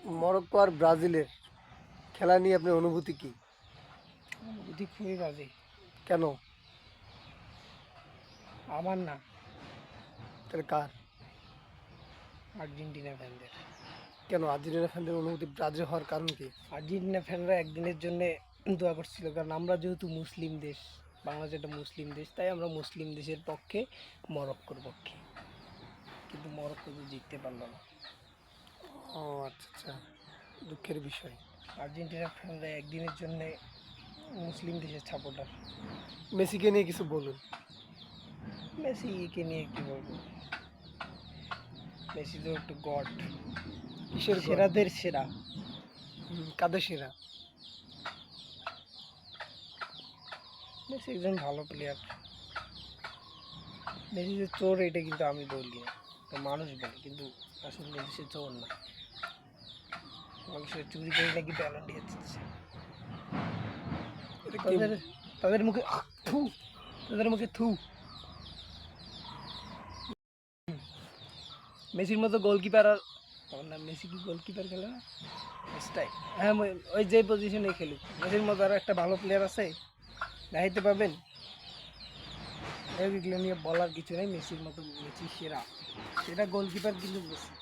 Morocco আর ব্রাজিলের খেলা নিয়ে আপনার অনুভূতি কি? অনুভূতি খুবই বাজে। কেন? আমার না, তাহলে কার? আর্জেন্টিনা ফ্যানদের। কেন আর্জেন্টিনা ফ্যানদের অনুভূতি ব্রাজিল হওয়ার কারণ কি? আর্জেন্টিনা ফ্যানরা একদিনের জন্য দোয়া করছিল, কারণ আমরা যেহেতু মুসলিম দেশ, বাংলাদেশ একটা মুসলিম দেশ, তাই আমরা মুসলিম দেশের পক্ষে, মরক্কোর পক্ষে। কিন্তু মরক্কো তো জিততে পারলো না। ও আচ্ছা আচ্ছা, দুঃখের বিষয়। আর্জেন্টিনা ফ্যানরা একদিনের জন্য মুসলিম দেশের সাপোর্টার। মেসিকে নিয়ে কিছু বলুন। মেসিকে নিয়ে কি বলবো, মেসি তো একটু গড, কিসের গড? সেরাদের সেরা। কাদের সেরা? মেসি একজন ভালো প্লেয়ার। মেসি যে চোর এটা কিন্তু আমি বলি না, তো মানুষ বলে, কিন্তু আসলে কিন্তু সে চোর না। মানুষের চুরি করে নাকি ব্যালন দিয়ে দিচ্ছে। এটা কি? তাদের তাদের মুখে থু, তাদের মুখে থু। মেসির মতো গোলকিপার আর আমার না, মেসি কি গোলকিপার খেলে না? স্টাই, হ্যাঁ ওই যে পজিশনে খেলুক, মেসির মতো আরও একটা ভালো প্লেয়ার আছে দেখাইতে পাবেন? এগুলো নিয়ে বলার কিছু নেই। মেসির মতো, মেসি সেরা, সেটা গোলকিপার কিন্তু মেসি।